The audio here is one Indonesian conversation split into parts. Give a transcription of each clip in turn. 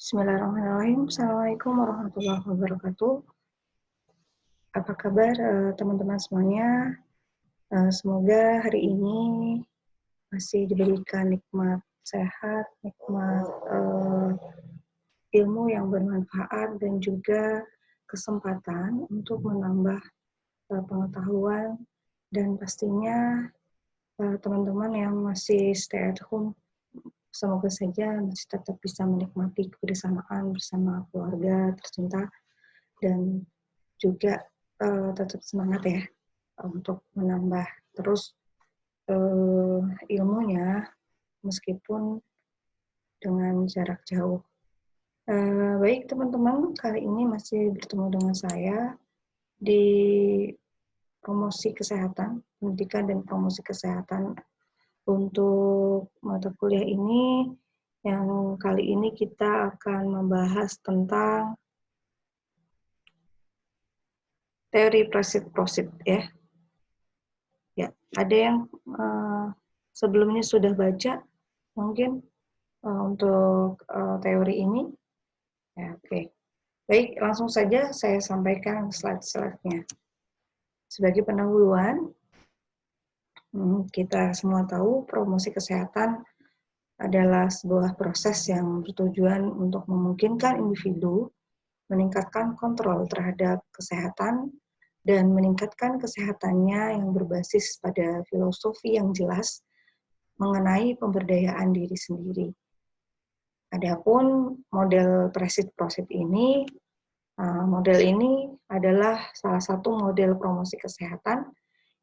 Bismillahirrahmanirrahim. Assalamualaikum warahmatullahi wabarakatuh. Apa kabar teman-teman semuanya? Semoga hari ini masih diberikan nikmat sehat, nikmat ilmu yang bermanfaat, dan juga kesempatan untuk menambah pengetahuan, dan pastinya teman-teman yang masih stay at home, semoga saja masih tetap bisa menikmati kebersamaan bersama keluarga tercinta, dan juga tetap semangat ya untuk menambah terus ilmunya meskipun dengan jarak jauh. Baik teman-teman, kali ini masih bertemu dengan saya di promosi kesehatan, pendidikan dan promosi kesehatan. Untuk mata kuliah ini, yang kali ini kita akan membahas tentang teori prosit ya. Ya, ada yang sebelumnya sudah baca mungkin untuk teori ini. Ya, oke. Baik, langsung saja saya sampaikan slide-slide-nya. Sebagai pendahuluan, kita semua tahu promosi kesehatan adalah sebuah proses yang bertujuan untuk memungkinkan individu meningkatkan kontrol terhadap kesehatan dan meningkatkan kesehatannya yang berbasis pada filosofi yang jelas mengenai pemberdayaan diri sendiri. Adapun model prosit ini, adalah salah satu model promosi kesehatan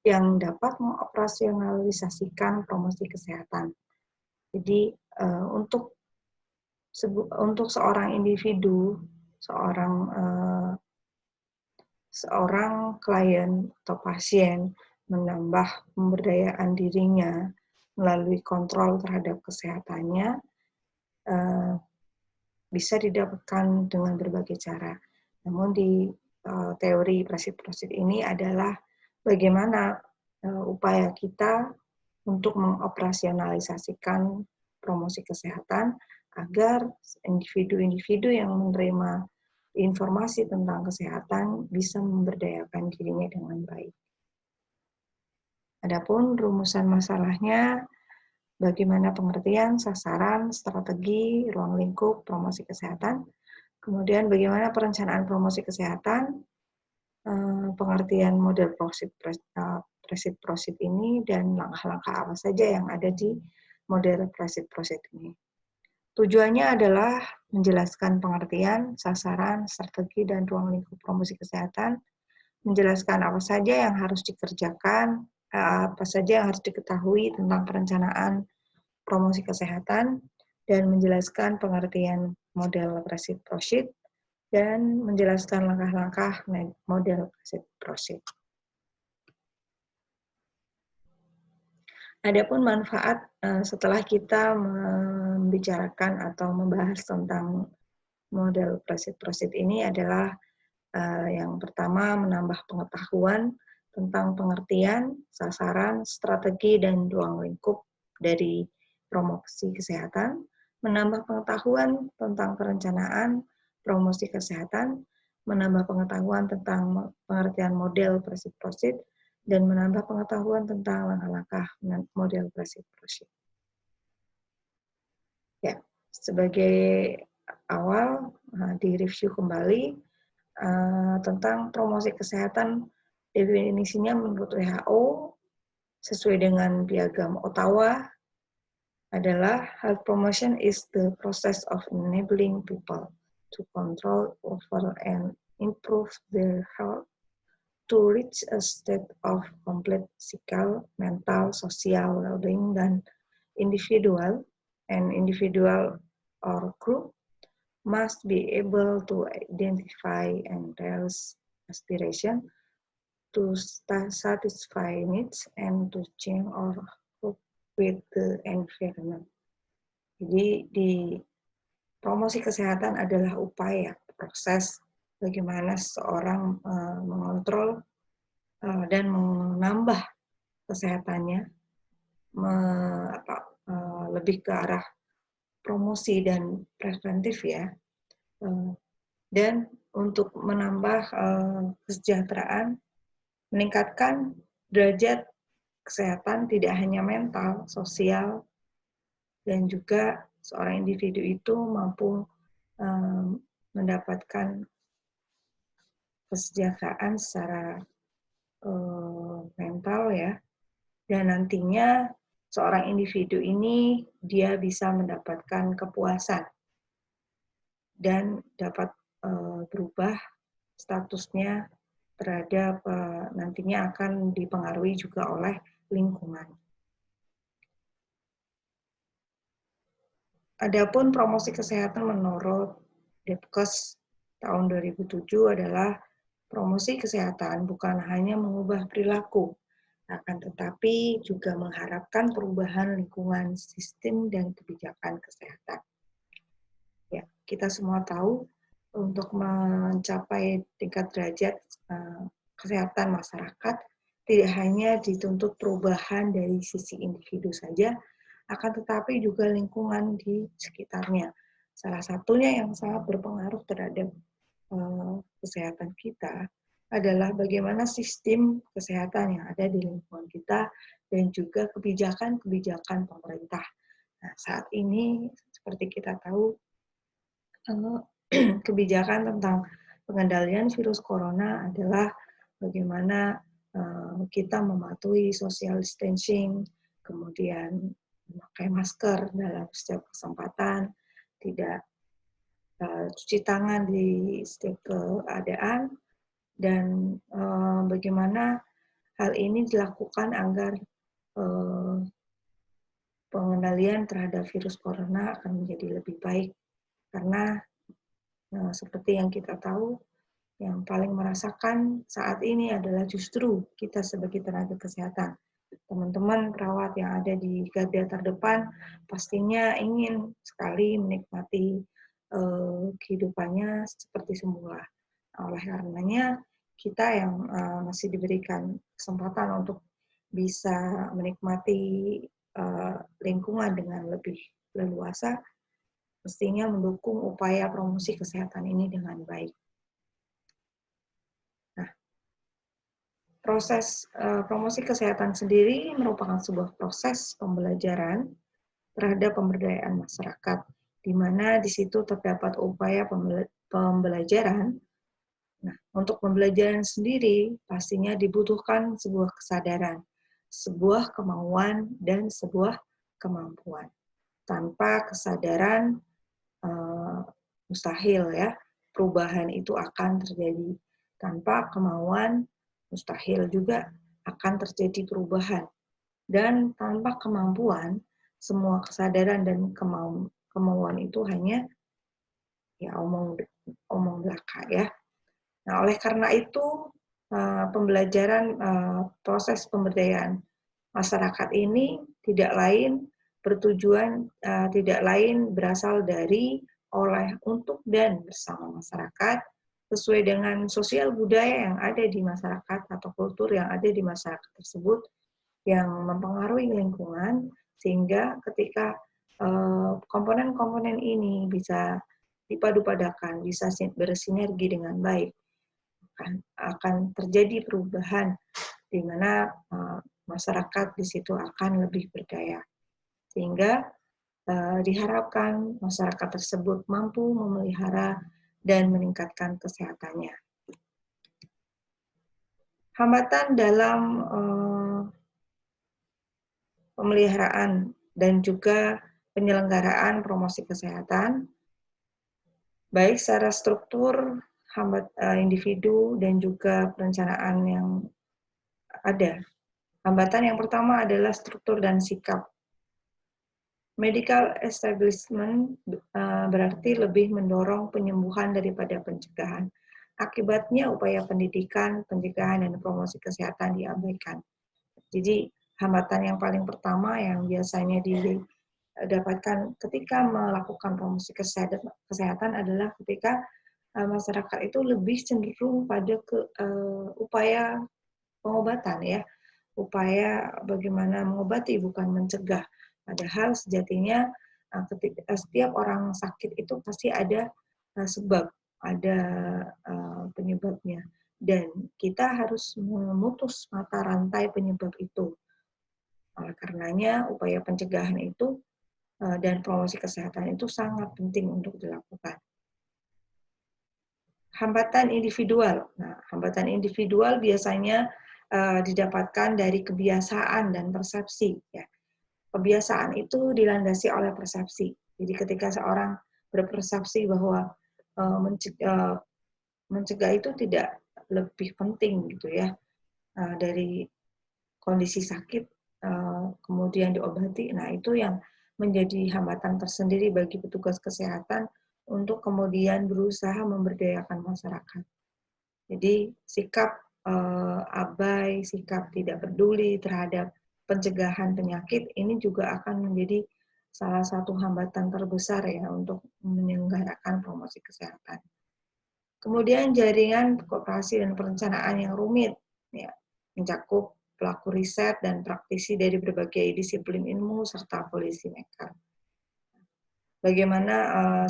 yang dapat mengoperasionalisasikan promosi kesehatan. Jadi untuk seorang individu, seorang klien atau pasien menambah pemberdayaan dirinya melalui kontrol terhadap kesehatannya, bisa didapatkan dengan berbagai cara. Namun di teori prosit ini adalah bagaimana upaya kita untuk mengoperasionalisasikan promosi kesehatan agar individu-individu yang menerima informasi tentang kesehatan bisa memberdayakan dirinya dengan baik. Adapun rumusan masalahnya, bagaimana pengertian, sasaran, strategi, ruang lingkup, promosi kesehatan, kemudian bagaimana perencanaan promosi kesehatan, pengertian model prosit ini, dan langkah-langkah apa saja yang ada di model prosit ini. Tujuannya adalah menjelaskan pengertian, sasaran, strategi, dan ruang lingkup promosi kesehatan, menjelaskan apa saja yang harus dikerjakan, apa saja yang harus diketahui tentang perencanaan promosi kesehatan, dan menjelaskan pengertian model prosit, dan menjelaskan langkah-langkah model prosit. Adapun manfaat setelah kita membicarakan atau membahas tentang model prosit ini adalah yang pertama, menambah pengetahuan tentang pengertian, sasaran, strategi, dan ruang lingkup dari promosi kesehatan, menambah pengetahuan tentang perencanaan promosi kesehatan, menambah pengetahuan tentang pengertian model prosit, dan menambah pengetahuan tentang langkah-langkah model prosit. Ya, sebagai awal, direview kembali tentang promosi kesehatan. Definisinya menurut WHO sesuai dengan piagam Ottawa adalah health promotion is the process of enabling people to control over and improve their health to reach a state of complete physical, mental, social well-being, dan individual or group must be able to identify and realize aspiration, to satisfy needs, and to change or cope with the environment. Jadi di promosi kesehatan adalah upaya, proses bagaimana seseorang mengontrol dan menambah kesehatannya, lebih ke arah promosi dan preventif ya, Dan untuk menambah kesejahteraan, meningkatkan derajat kesehatan tidak hanya mental, sosial, dan juga seorang individu itu mampu mendapatkan kesejahteraan secara mental ya, dan nantinya seorang individu ini dia bisa mendapatkan kepuasan dan dapat berubah statusnya terhadap nantinya akan dipengaruhi juga oleh lingkungan. Adapun promosi kesehatan menurut Depkes tahun 2007 adalah promosi kesehatan bukan hanya mengubah perilaku, akan tetapi juga mengharapkan perubahan lingkungan, sistem, dan kebijakan kesehatan. Ya, kita semua tahu untuk mencapai tingkat derajat kesehatan masyarakat tidak hanya dituntut perubahan dari sisi individu saja, akan tetapi juga lingkungan di sekitarnya. Salah satunya yang sangat berpengaruh terhadap kesehatan kita adalah bagaimana sistem kesehatan yang ada di lingkungan kita dan juga kebijakan-kebijakan pemerintah. Nah, saat ini seperti kita tahu kebijakan tentang pengendalian virus corona adalah bagaimana kita mematuhi social distancing, kemudian memakai masker dalam setiap kesempatan, tidak cuci tangan di setiap keadaan, dan bagaimana hal ini dilakukan agar pengendalian terhadap virus corona akan menjadi lebih baik. Karena seperti yang kita tahu, yang paling merasakan saat ini adalah justru kita sebagai tenaga kesehatan. Teman-teman perawat yang ada di garda terdepan pastinya ingin sekali menikmati kehidupannya seperti semula. Oleh karenanya, kita yang masih diberikan kesempatan untuk bisa menikmati lingkungan dengan lebih leluasa, mestinya mendukung upaya promosi kesehatan ini dengan baik. Nah, proses promosi kesehatan sendiri merupakan sebuah proses pembelajaran terhadap pemberdayaan masyarakat, di mana di situ terdapat upaya pembelajaran. Nah, untuk pembelajaran sendiri pastinya dibutuhkan sebuah kesadaran, sebuah kemauan, dan sebuah kemampuan. Tanpa kesadaran, mustahil ya, perubahan itu akan terjadi. Tanpa kemauan, mustahil juga akan terjadi perubahan. Dan tanpa kemampuan, semua kesadaran dan kemauan itu hanya ya omong belaka ya. Nah, oleh karena itu pembelajaran proses pemberdayaan masyarakat ini tidak lain bertujuan tidak lain berasal dari, oleh, untuk, dan bersama masyarakat sesuai dengan sosial budaya yang ada di masyarakat atau kultur yang ada di masyarakat tersebut yang mempengaruhi lingkungan, sehingga ketika komponen-komponen ini bisa dipadu-padakan, bisa bersinergi dengan baik, akan terjadi perubahan di mana masyarakat di situ akan lebih berdaya. Sehingga diharapkan masyarakat tersebut mampu memelihara dan meningkatkan kesehatannya. Hambatan dalam pemeliharaan dan juga penyelenggaraan promosi kesehatan, baik secara struktur, individu, dan juga perencanaan yang ada. Hambatan yang pertama adalah struktur dan sikap. Medical establishment berarti lebih mendorong penyembuhan daripada pencegahan. Akibatnya upaya pendidikan, pencegahan, dan promosi kesehatan diabaikan. Jadi hambatan yang paling pertama yang biasanya didapatkan ketika melakukan promosi kesehatan adalah ketika masyarakat itu lebih cenderung pada upaya pengobatan ya, upaya bagaimana mengobati bukan mencegah. Padahal sejatinya ketika setiap orang sakit itu pasti ada sebab, ada penyebabnya. Dan kita harus memutus mata rantai penyebab itu. Oleh karenanya, upaya pencegahan itu dan promosi kesehatan itu sangat penting untuk dilakukan. Hambatan individual. Nah, hambatan individual biasanya didapatkan dari kebiasaan dan persepsi. Ya. Kebiasaan itu dilandasi oleh persepsi. Jadi ketika seorang berpersepsi bahwa mencegah itu tidak lebih penting gitu ya dari kondisi sakit kemudian diobati, nah itu yang menjadi hambatan tersendiri bagi petugas kesehatan untuk kemudian berusaha memberdayakan masyarakat. Jadi sikap abai, sikap tidak peduli terhadap pencegahan penyakit ini juga akan menjadi salah satu hambatan terbesar ya untuk menyelenggarakan promosi kesehatan. Kemudian jaringan kooperasi dan perencanaan yang rumit, ya, mencakup pelaku riset dan praktisi dari berbagai disiplin ilmu serta policy maker. Bagaimana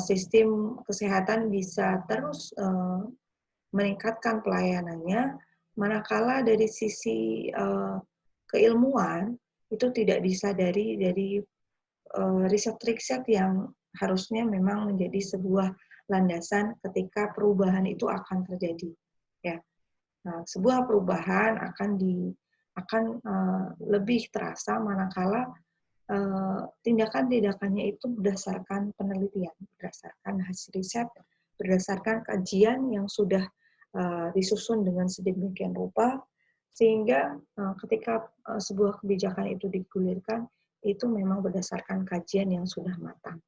sistem kesehatan bisa terus meningkatkan pelayanannya, manakala dari sisi keilmuan itu tidak disadari dari riset-riset yang harusnya memang menjadi sebuah landasan ketika perubahan itu akan terjadi. Ya, nah, sebuah perubahan akan lebih terasa manakala tindakan-tindakannya itu berdasarkan penelitian, berdasarkan hasil riset, berdasarkan kajian yang sudah disusun dengan sedemikian rupa, sehingga ketika sebuah kebijakan itu digulirkan, itu memang berdasarkan kajian yang sudah matang.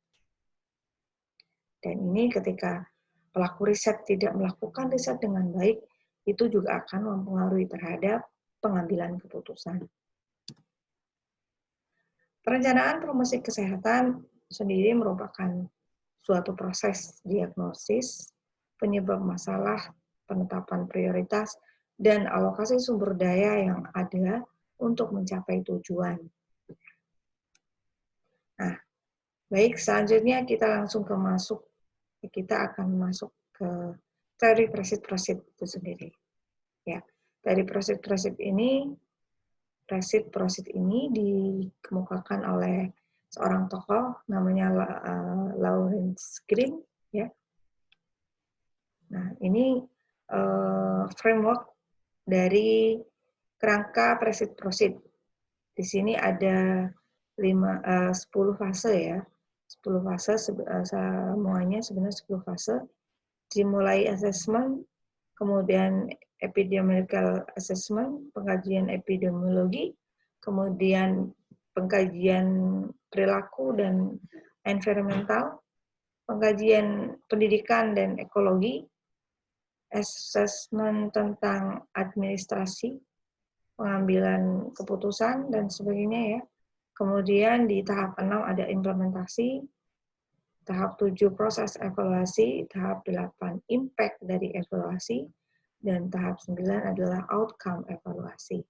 Dan ini ketika pelaku riset tidak melakukan riset dengan baik, itu juga akan mempengaruhi terhadap pengambilan keputusan. Perencanaan promosi kesehatan sendiri merupakan suatu proses diagnosis, penyebab masalah, penetapan prioritas, dan alokasi sumber daya yang ada untuk mencapai tujuan. Nah, baik, selanjutnya kita langsung kita akan masuk ke teori presit-presit itu sendiri. Ya, dari presit-presit ini dikemukakan oleh seorang tokoh namanya Lawrence Green, ya. Nah, ini framework dari kerangka presit-presit. Di sini ada 10 fase ya. 10 fase semuanya sebenarnya 10 fase. Dimulai assessment, kemudian epidemiological assessment, pengkajian epidemiologi, kemudian pengkajian perilaku dan environmental, pengkajian pendidikan dan ekologi, assessment tentang administrasi, pengambilan keputusan, dan sebagainya ya. Kemudian di tahap 6 ada implementasi, tahap 7 proses evaluasi, tahap 8 impact dari evaluasi, dan tahap 9 adalah outcome evaluasi.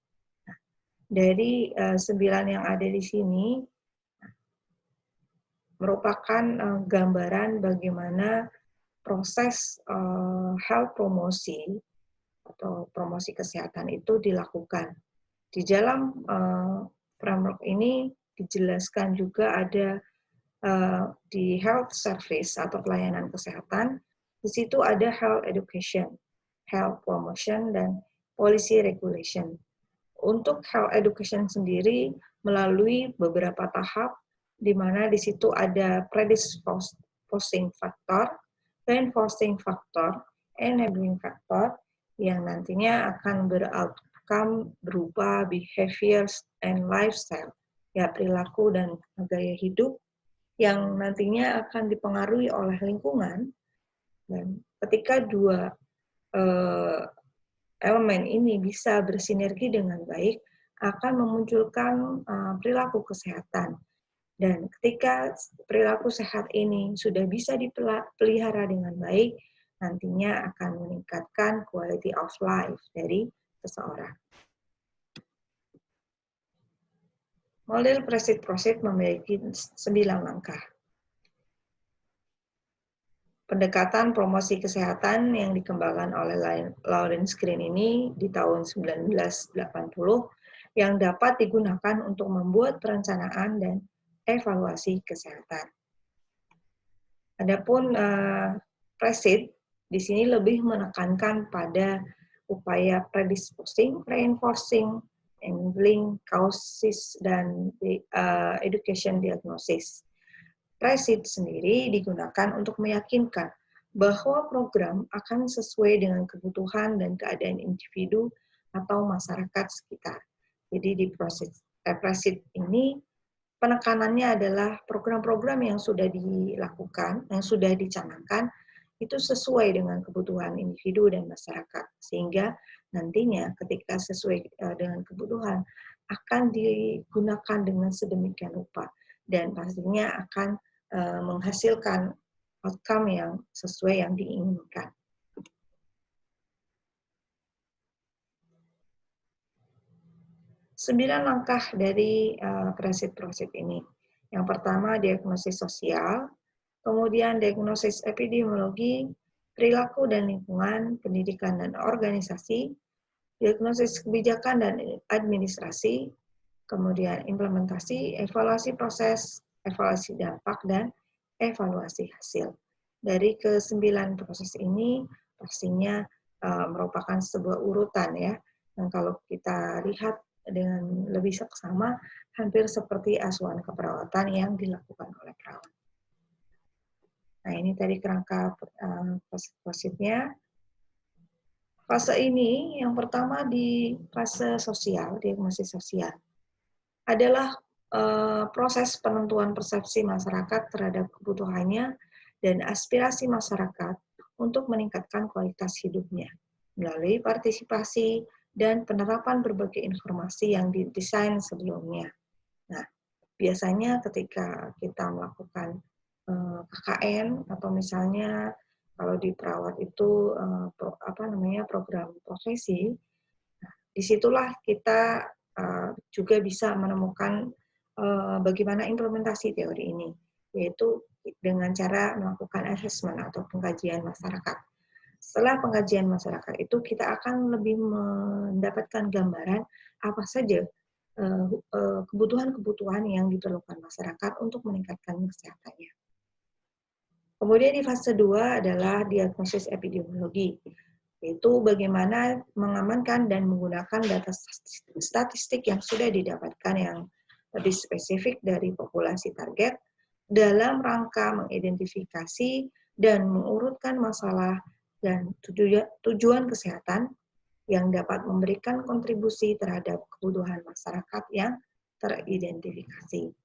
Nah, dari 9 yang ada di sini merupakan gambaran bagaimana proses health promosi atau promosi kesehatan itu dilakukan. Di dalam framework ini dijelaskan juga ada di health service atau pelayanan kesehatan, di situ ada health education, health promotion, dan policy regulation. Untuk health education sendiri melalui beberapa tahap, di mana di situ ada predisposing factor, reinforcing factor, enabling factor, yang nantinya akan beroutcome berupa behaviors and lifestyle, ya perilaku dan gaya hidup, yang nantinya akan dipengaruhi oleh lingkungan. Dan ketika dua elemen ini bisa bersinergi dengan baik, akan memunculkan perilaku kesehatan. Dan ketika perilaku sehat ini sudah bisa dipelihara dengan baik, nantinya akan meningkatkan quality of life dari seseorang. Model presit-prosit memiliki 9 langkah. pendekatan promosi kesehatan yang dikembangkan oleh Lawrence Green ini di tahun 1980 yang dapat digunakan untuk membuat perencanaan dan evaluasi kesehatan. Adapun PRESID di sini lebih menekankan pada upaya predisposing, reinforcing, enabling, causes, dan education diagnosis. PRESID sendiri digunakan untuk meyakinkan bahwa program akan sesuai dengan kebutuhan dan keadaan individu atau masyarakat sekitar. Jadi di PRESID ini penekanannya adalah program-program yang sudah dilakukan, yang sudah dicanangkan, itu sesuai dengan kebutuhan individu dan masyarakat. Sehingga nantinya ketika sesuai dengan kebutuhan, akan digunakan dengan sedemikian rupa. Dan pastinya akan menghasilkan outcome yang sesuai yang diinginkan. Sembilan langkah dari PRESID ini. Yang pertama, diagnosis sosial, kemudian diagnosis epidemiologi, perilaku dan lingkungan, pendidikan dan organisasi, diagnosis kebijakan dan administrasi, kemudian implementasi, evaluasi proses, evaluasi dampak, dan evaluasi hasil. Dari ke-9 proses ini pastinya merupakan sebuah urutan ya, yang kalau kita lihat dengan lebih seksama hampir seperti asuhan keperawatan yang dilakukan oleh perawat. Nah, ini tadi kerangka prosesnya. Fase ini yang pertama di fase sosial, diagnosis sosial, adalah proses penentuan persepsi masyarakat terhadap kebutuhannya dan aspirasi masyarakat untuk meningkatkan kualitas hidupnya melalui partisipasi dan penerapan berbagai informasi yang didesain sebelumnya. Nah, biasanya ketika kita melakukan KKN atau misalnya kalau di perawat itu program profesi, nah, disitulah kita juga bisa menemukan bagaimana implementasi teori ini, yaitu dengan cara melakukan assessment atau pengkajian masyarakat. Setelah pengkajian masyarakat itu, kita akan lebih mendapatkan gambaran apa saja kebutuhan-kebutuhan yang diperlukan masyarakat untuk meningkatkan kesehatannya. Kemudian di fase 2 adalah diagnosis epidemiologi, yaitu bagaimana mengamankan dan menggunakan data statistik yang sudah didapatkan yang lebih spesifik dari populasi target dalam rangka mengidentifikasi dan mengurutkan masalah dan tujuan kesehatan yang dapat memberikan kontribusi terhadap kebutuhan masyarakat yang teridentifikasi.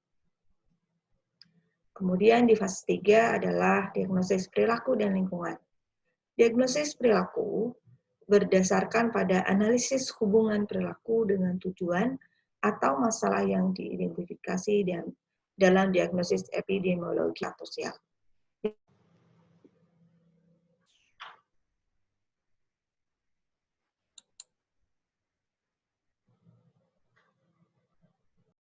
Kemudian di fase 3 adalah diagnosis perilaku dan lingkungan. Diagnosis perilaku berdasarkan pada analisis hubungan perilaku dengan tujuan atau masalah yang diidentifikasi dan dalam diagnosis epidemiologi sosial.